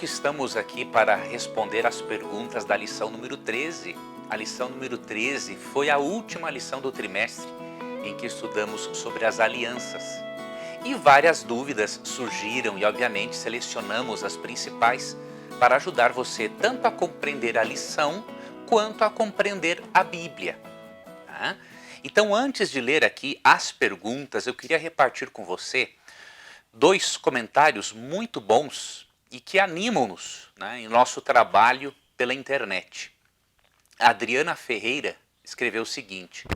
estamos aqui para responder as perguntas da lição número 13. A lição número 13 foi a última lição do trimestre em que estudamos sobre as alianças. E várias dúvidas surgiram e obviamente selecionamos as principais para ajudar você tanto a compreender a lição quanto a compreender a Bíblia. Então, antes de ler aqui as perguntas, eu queria repartir com você dois comentários muito bons e que animam-nos em nosso trabalho pela internet. A Adriana Ferreira escreveu o seguinte: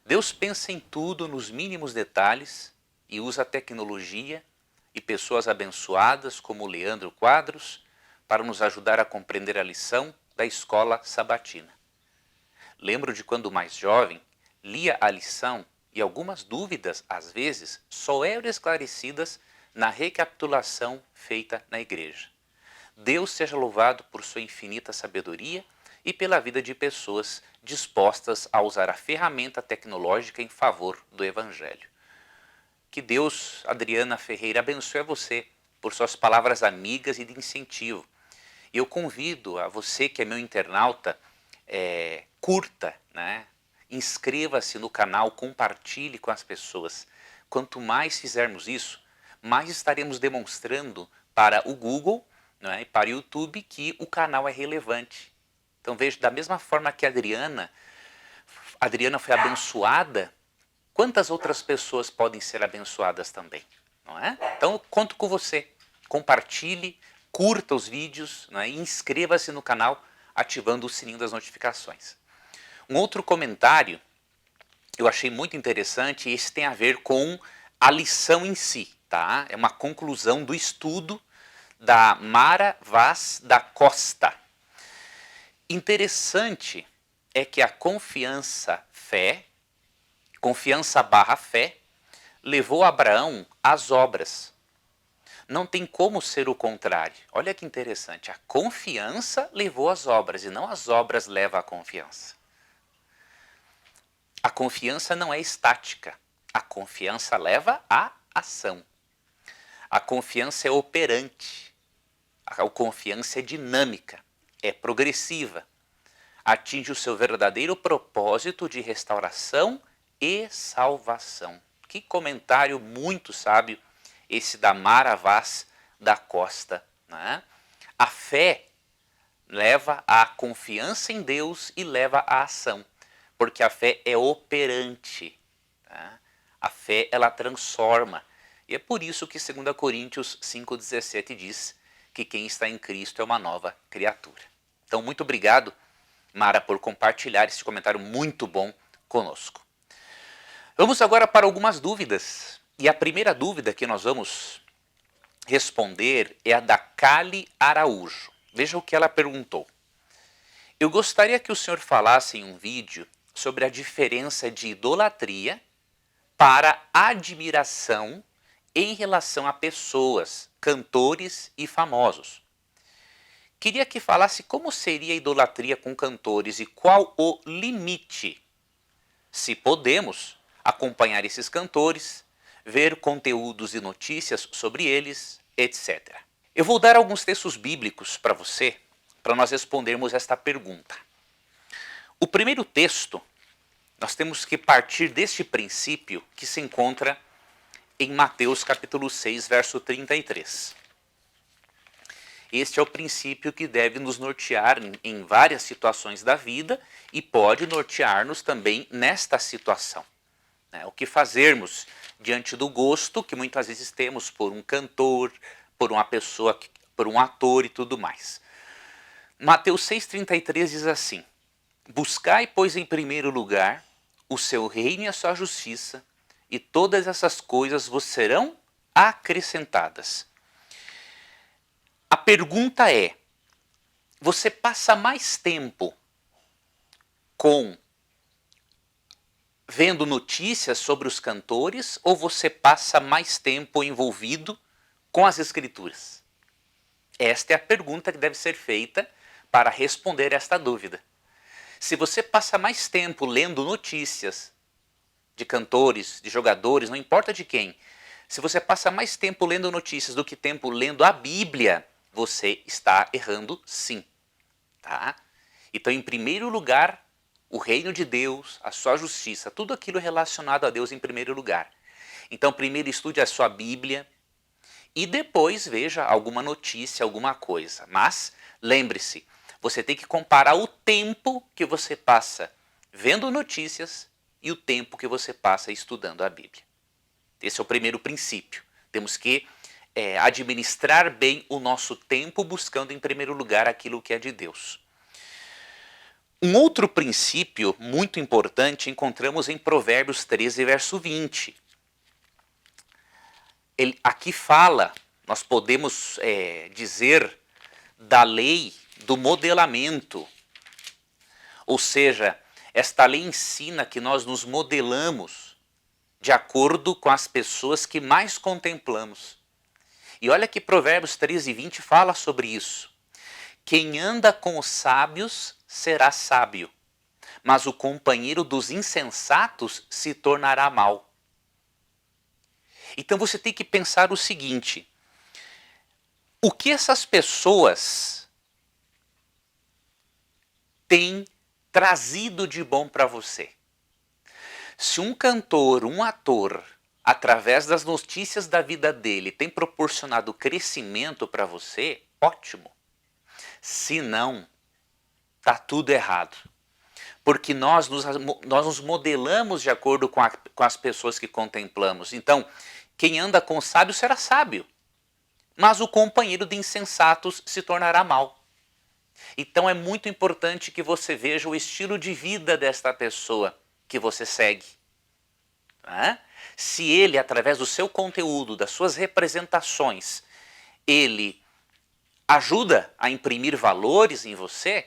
Deus pensa em tudo nos mínimos detalhes e usa a tecnologia e pessoas abençoadas como Leandro Quadros para nos ajudar a compreender a lição da escola sabatina. Lembro de quando mais jovem, lia a lição e algumas dúvidas, às vezes, só eram esclarecidas na recapitulação feita na igreja. Deus seja louvado por sua infinita sabedoria e pela vida de pessoas dispostas a usar a ferramenta tecnológica em favor do Evangelho. Que Deus, Adriana Ferreira, abençoe você por suas palavras amigas e de incentivo. Eu convido a você que é meu internauta, curta, inscreva-se no canal, compartilhe com as pessoas. Quanto mais fizermos isso, mais estaremos demonstrando para o Google e para o YouTube que o canal é relevante. Então veja, da mesma forma que a Adriana foi abençoada, quantas outras pessoas podem ser abençoadas também? Não é? Então eu conto com você. Compartilhe, curta os vídeos e inscreva-se no canal ativando o sininho das notificações. Um outro comentário eu achei muito interessante, e esse tem a ver com a lição em si. Tá? É uma conclusão do estudo da Mara Vaz da Costa. Interessante é que a confiança barra fé, levou Abraão às obras. Não tem como ser o contrário. Olha que interessante, a confiança levou às obras e não as obras levam à confiança. A confiança não é estática, a confiança leva à ação. A confiança é operante, a confiança é dinâmica, é progressiva, atinge o seu verdadeiro propósito de restauração e salvação. Que comentário muito sábio esse da Mara Vaz da Costa. A fé leva à confiança em Deus e leva à ação, porque a fé é operante. A fé, ela transforma. E é por isso que 2 Coríntios 5,17 diz que quem está em Cristo é uma nova criatura. Então, muito obrigado, Mara, por compartilhar esse comentário muito bom conosco. Vamos agora para algumas dúvidas. E a primeira dúvida que nós vamos responder é a da Kali Araújo. Veja o que ela perguntou. Eu gostaria que o senhor falasse em um vídeo sobre a diferença de idolatria para admiração em relação a pessoas, cantores e famosos. Queria que falasse como seria a idolatria com cantores e qual o limite. Se podemos acompanhar esses cantores, ver conteúdos e notícias sobre eles, etc. Eu vou dar alguns textos bíblicos para você, para nós respondermos esta pergunta. O primeiro texto, nós temos que partir deste princípio que se encontra em Mateus capítulo 6, verso 33. Este é o princípio que deve nos nortear em várias situações da vida e pode nortear-nos também nesta situação. O que fazermos diante do gosto que muitas vezes temos por um cantor, por uma pessoa, por um ator e tudo mais. Mateus 6,33 diz assim: Buscai, pois, em primeiro lugar o seu reino e a sua justiça, e todas essas coisas vos serão acrescentadas. A pergunta é, você passa mais tempo vendo notícias sobre os cantores ou você passa mais tempo envolvido com as escrituras? Esta é a pergunta que deve ser feita para responder esta dúvida. Se você passa mais tempo lendo notícias de cantores, de jogadores, não importa de quem, se você passa mais tempo lendo notícias do que tempo lendo a Bíblia, você está errando sim. Tá? Então, em primeiro lugar, o reino de Deus, a sua justiça, tudo aquilo relacionado a Deus em primeiro lugar. Então, primeiro estude a sua Bíblia e depois veja alguma notícia, alguma coisa. Mas, lembre-se, você tem que comparar o tempo que você passa vendo notícias e o tempo que você passa estudando a Bíblia. Esse é o primeiro princípio. Temos que administrar bem o nosso tempo buscando em primeiro lugar aquilo que é de Deus. Um outro princípio muito importante encontramos em Provérbios 13, verso 20. Aqui fala, nós podemos dizer, da lei do modelamento. Ou seja, esta lei ensina que nós nos modelamos de acordo com as pessoas que mais contemplamos. E olha que Provérbios 13, 20 fala sobre isso. Quem anda com os sábios será sábio, mas o companheiro dos insensatos se tornará mau. Então você tem que pensar o seguinte: o que essas pessoas têm trazido de bom para você? Se um cantor, um ator, através das notícias da vida dele, tem proporcionado crescimento para você, ótimo. Se não, está tudo errado. Porque nós nos modelamos de acordo com as pessoas que contemplamos. Então, quem anda com sábio será sábio, mas o companheiro de insensatos se tornará mau. Então é muito importante que você veja o estilo de vida desta pessoa que você segue. Se ele, através do seu conteúdo, das suas representações, ele ajuda a imprimir valores em você,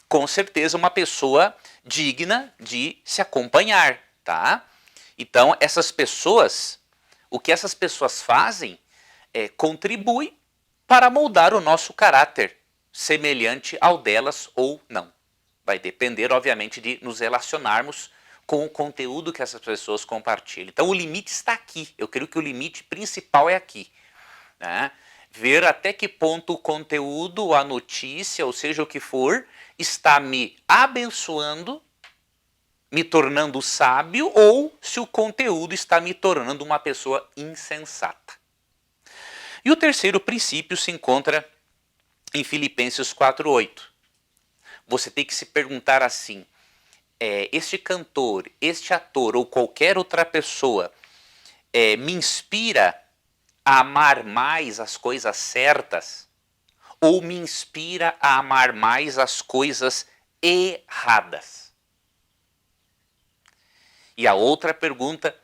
com certeza uma pessoa digna de se acompanhar, tá? Então essas pessoas, o que essas pessoas fazem contribui para moldar o nosso caráter, semelhante ao delas ou não. Vai depender, obviamente, de nos relacionarmos com o conteúdo que essas pessoas compartilham. Então o limite está aqui. Eu creio que o limite principal é aqui. Né? Ver até que ponto o conteúdo, a notícia, ou seja o que for, está me abençoando, me tornando sábio, ou se o conteúdo está me tornando uma pessoa insensata. E o terceiro princípio se encontra em Filipenses 4:8. Você tem que se perguntar assim: este cantor, este ator ou qualquer outra pessoa me inspira a amar mais as coisas certas ou me inspira a amar mais as coisas erradas? E a outra pergunta: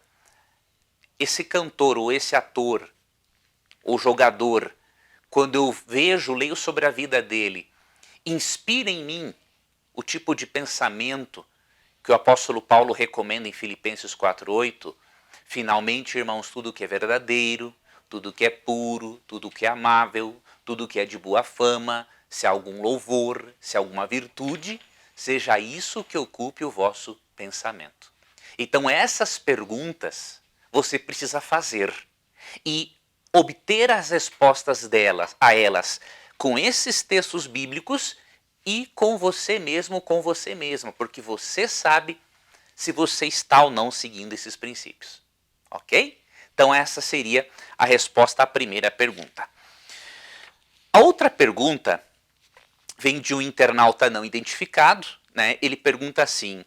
esse cantor ou esse ator ou jogador, quando eu vejo, leio sobre a vida dele, inspira em mim o tipo de pensamento que o apóstolo Paulo recomenda em Filipenses 4:8? Finalmente, irmãos, tudo que é verdadeiro, tudo que é puro, tudo que é amável, tudo que é de boa fama, se há algum louvor, se há alguma virtude, seja isso que ocupe o vosso pensamento. Então essas perguntas você precisa fazer e obter as respostas a elas com esses textos bíblicos e com você mesmo, com você mesma, porque você sabe se você está ou não seguindo esses princípios. Ok? Então essa seria a resposta à primeira pergunta. A outra pergunta vem de um internauta não identificado, né? Ele pergunta assim,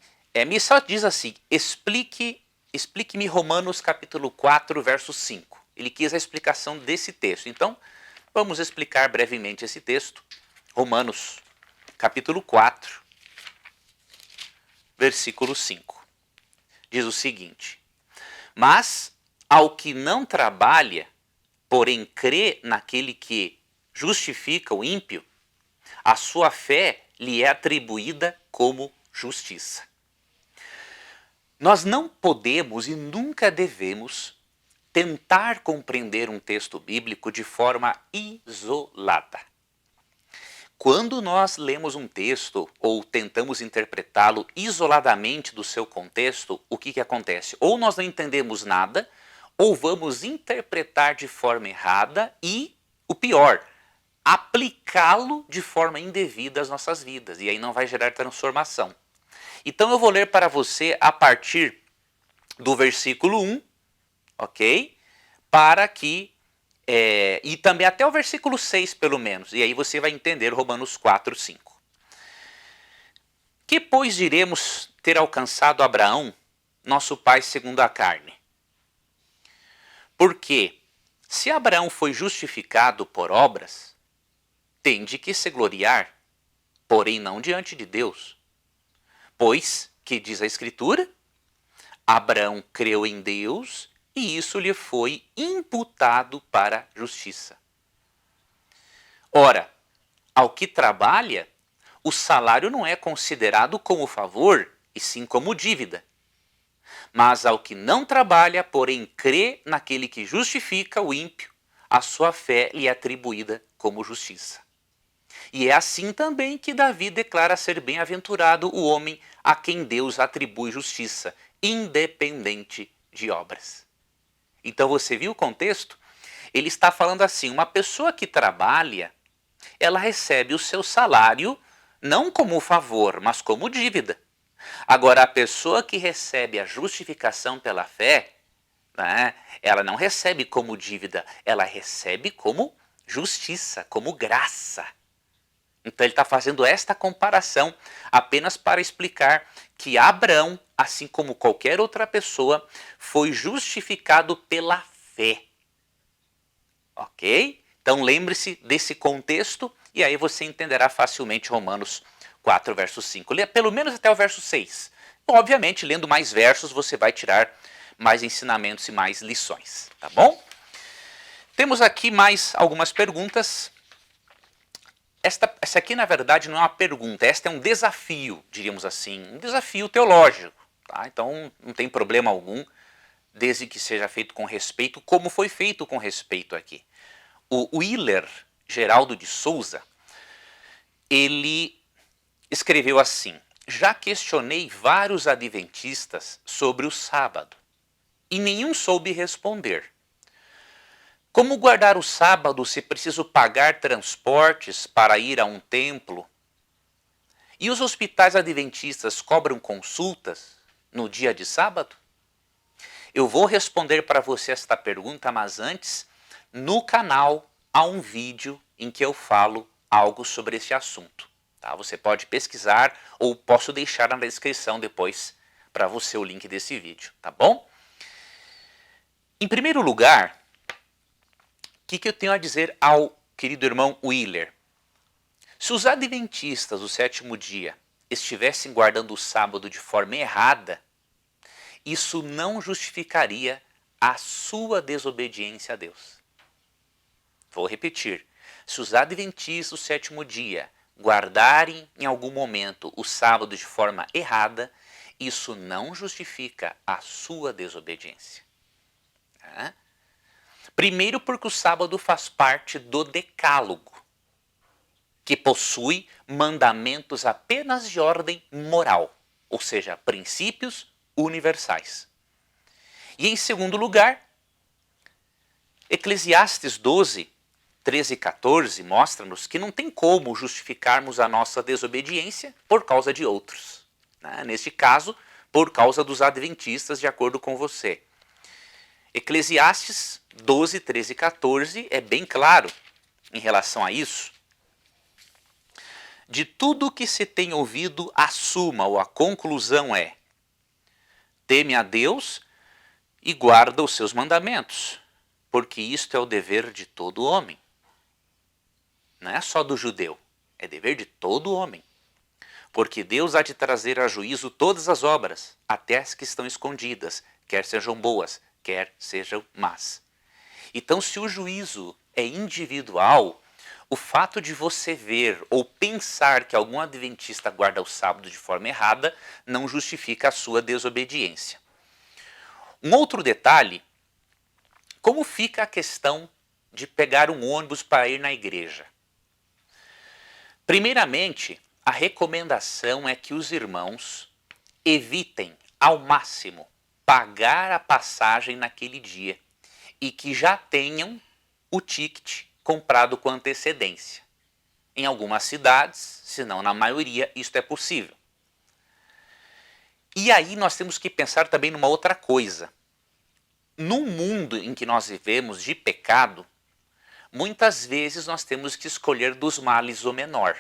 me só diz assim: explique-me Romanos capítulo 4, verso 5. Ele quis a explicação desse texto. Então, vamos explicar brevemente esse texto. Romanos capítulo 4, versículo 5. Diz o seguinte: mas ao que não trabalha, porém crê naquele que justifica o ímpio, a sua fé lhe é atribuída como justiça. Nós não podemos e nunca devemos tentar compreender um texto bíblico de forma isolada. Quando nós lemos um texto ou tentamos interpretá-lo isoladamente do seu contexto, o que acontece? Ou nós não entendemos nada, ou vamos interpretar de forma errada e, o pior, aplicá-lo de forma indevida às nossas vidas, e aí não vai gerar transformação. Então eu vou ler para você a partir do versículo 1, ok? Para que, e também até o versículo 6 pelo menos, e aí você vai entender Romanos 4, 5. Que pois diremos ter alcançado Abraão, nosso pai segundo a carne? Porque se Abraão foi justificado por obras, tem de que se gloriar, porém não diante de Deus. Pois, que diz a Escritura, Abraão creu em Deus e isso lhe foi imputado para justiça. Ora, ao que trabalha, o salário não é considerado como favor, e sim como dívida. Mas ao que não trabalha, porém crê naquele que justifica o ímpio, a sua fé lhe é atribuída como justiça. E é assim também que Davi declara ser bem-aventurado o homem a quem Deus atribui justiça, independente de obras. Então você viu o contexto? Ele está falando assim, uma pessoa que trabalha, ela recebe o seu salário não como favor, mas como dívida. Agora, a pessoa que recebe a justificação pela fé, né, ela não recebe como dívida, ela recebe como justiça, como graça. Então ele está fazendo esta comparação apenas para explicar que Abraão, assim como qualquer outra pessoa, foi justificado pela fé. Ok? Então lembre-se desse contexto e aí você entenderá facilmente Romanos 4, verso 5. Lê pelo menos até o verso 6. Obviamente, lendo mais versos, você vai tirar mais ensinamentos e mais lições. Tá bom? Temos aqui mais algumas perguntas. Essa aqui, na verdade, não é uma pergunta, esta é um desafio, diríamos assim, um desafio teológico. Tá? Então, não tem problema algum, desde que seja feito com respeito, como foi feito com respeito aqui. O Willer Geraldo de Souza, ele escreveu assim: já questionei vários adventistas sobre o sábado, e nenhum soube responder. Como guardar o sábado se preciso pagar transportes para ir a um templo? E os hospitais adventistas cobram consultas no dia de sábado? Eu vou responder para você esta pergunta, mas antes, no canal há um vídeo em que eu falo algo sobre esse assunto. Tá? Você pode pesquisar ou posso deixar na descrição depois para você o link desse vídeo, tá bom? Em primeiro lugar, o que eu tenho a dizer ao querido irmão Willer? Se os adventistas do sétimo dia estivessem guardando o sábado de forma errada, isso não justificaria a sua desobediência a Deus. Vou repetir. Se os adventistas do sétimo dia guardarem em algum momento o sábado de forma errada, isso não justifica a sua desobediência. Primeiro porque o sábado faz parte do decálogo, que possui mandamentos apenas de ordem moral, ou seja, princípios universais. E em segundo lugar, Eclesiastes 12, 13 e 14 mostra-nos que não tem como justificarmos a nossa desobediência por causa de outros. Neste caso, por causa dos adventistas, de acordo com você. Eclesiastes 12, 13 e 14 é bem claro em relação a isso. De tudo que se tem ouvido, a suma ou a conclusão é: teme a Deus e guarda os seus mandamentos, porque isto é o dever de todo homem. Não é só do judeu, é dever de todo homem. Porque Deus há de trazer a juízo todas as obras, até as que estão escondidas, quer sejam boas, quer sejam más. Então, se o juízo é individual, o fato de você ver ou pensar que algum adventista guarda o sábado de forma errada não justifica a sua desobediência. Um outro detalhe, como fica a questão de pegar um ônibus para ir na igreja? Primeiramente, a recomendação é que os irmãos evitem ao máximo pagar a passagem naquele dia e que já tenham o ticket comprado com antecedência. Em algumas cidades, se não na maioria, isto é possível. E aí nós temos que pensar também numa outra coisa. No mundo em que nós vivemos de pecado, muitas vezes nós temos que escolher dos males o menor.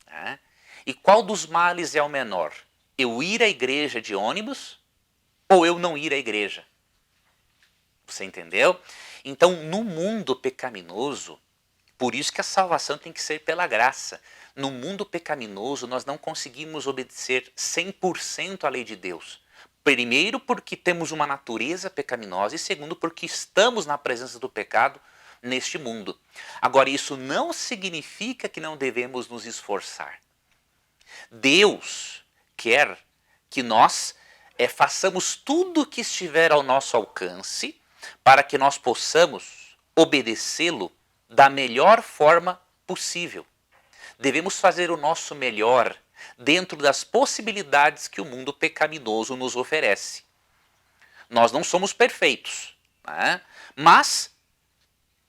Né? E qual dos males é o menor? Eu ir à igreja de ônibus ou eu não ir à igreja? Você entendeu? Então, no mundo pecaminoso, por isso que a salvação tem que ser pela graça. No mundo pecaminoso, nós não conseguimos obedecer 100% à lei de Deus. Primeiro, porque temos uma natureza pecaminosa, e segundo, porque estamos na presença do pecado neste mundo. Agora, isso não significa que não devemos nos esforçar. Deus quer que nós façamos tudo o que estiver ao nosso alcance para que nós possamos obedecê-lo da melhor forma possível. Devemos fazer o nosso melhor dentro das possibilidades que o mundo pecaminoso nos oferece. Nós não somos perfeitos, né? Mas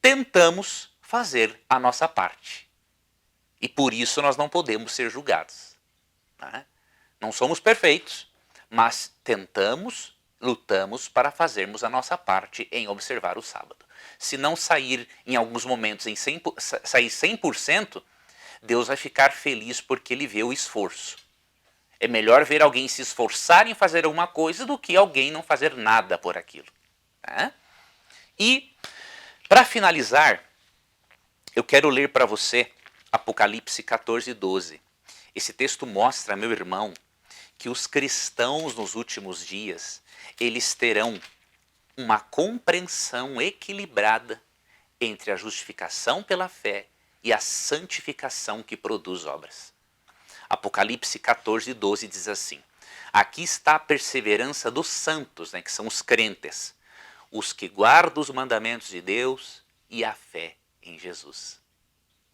tentamos fazer a nossa parte. E por isso nós não podemos ser julgados. Né? Não somos perfeitos, mas tentamos, lutamos para fazermos a nossa parte em observar o sábado. Se não sair em alguns momentos, sair 100%, Deus vai ficar feliz porque ele vê o esforço. É melhor ver alguém se esforçar em fazer alguma coisa do que alguém não fazer nada por aquilo. Né? E, para finalizar, eu quero ler para você Apocalipse 14:12. Esse texto mostra, meu irmão, que os cristãos nos últimos dias, eles terão uma compreensão equilibrada entre a justificação pela fé e a santificação que produz obras. Apocalipse 14:12 diz assim: aqui está a perseverança dos santos, né, que são os crentes, os que guardam os mandamentos de Deus e a fé em Jesus.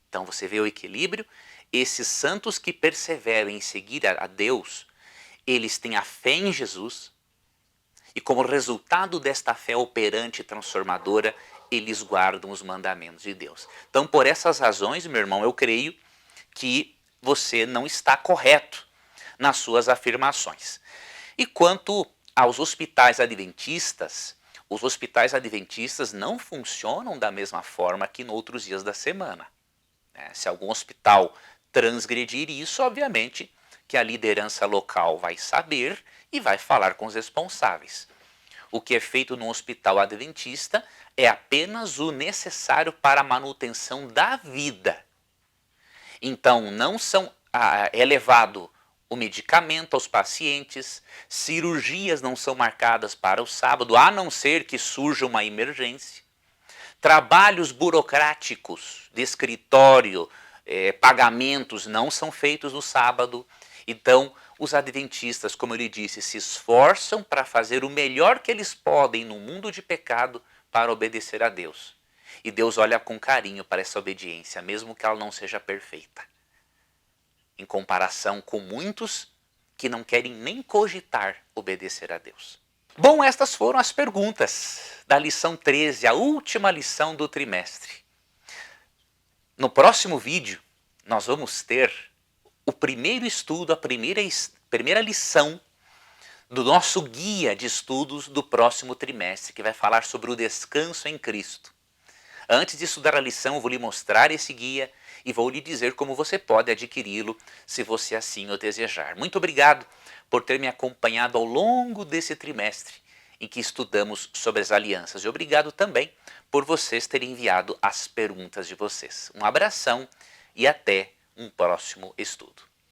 Então você vê o equilíbrio? Esses santos que perseveram em seguir a Deus, eles têm a fé em Jesus, e como resultado desta fé operante e transformadora, eles guardam os mandamentos de Deus. Então, por essas razões, meu irmão, eu creio que você não está correto nas suas afirmações. E quanto aos hospitais adventistas, os hospitais adventistas não funcionam da mesma forma que em outros dias da semana. Se algum hospital transgredir isso, obviamente que a liderança local vai saber e vai falar com os responsáveis. O que é feito no hospital adventista é apenas o necessário para a manutenção da vida. Então, não é levado o medicamento aos pacientes, cirurgias não são marcadas para o sábado, a não ser que surja uma emergência. Trabalhos burocráticos de escritório, pagamentos não são feitos no sábado. Então, os adventistas, como eu lhe disse, se esforçam para fazer o melhor que eles podem no mundo de pecado para obedecer a Deus. E Deus olha com carinho para essa obediência, mesmo que ela não seja perfeita. Em comparação com muitos que não querem nem cogitar obedecer a Deus. Bom, estas foram as perguntas da lição 13, a última lição do trimestre. No próximo vídeo, nós vamos ter o primeiro estudo, a primeira lição do nosso guia de estudos do próximo trimestre, que vai falar sobre o descanso em Cristo. Antes de estudar a lição, eu vou lhe mostrar esse guia e vou lhe dizer como você pode adquiri-lo, se você assim o desejar. Muito obrigado por ter me acompanhado ao longo desse trimestre em que estudamos sobre as alianças. E obrigado também por vocês terem enviado as perguntas de vocês. Um abração e até um próximo estudo.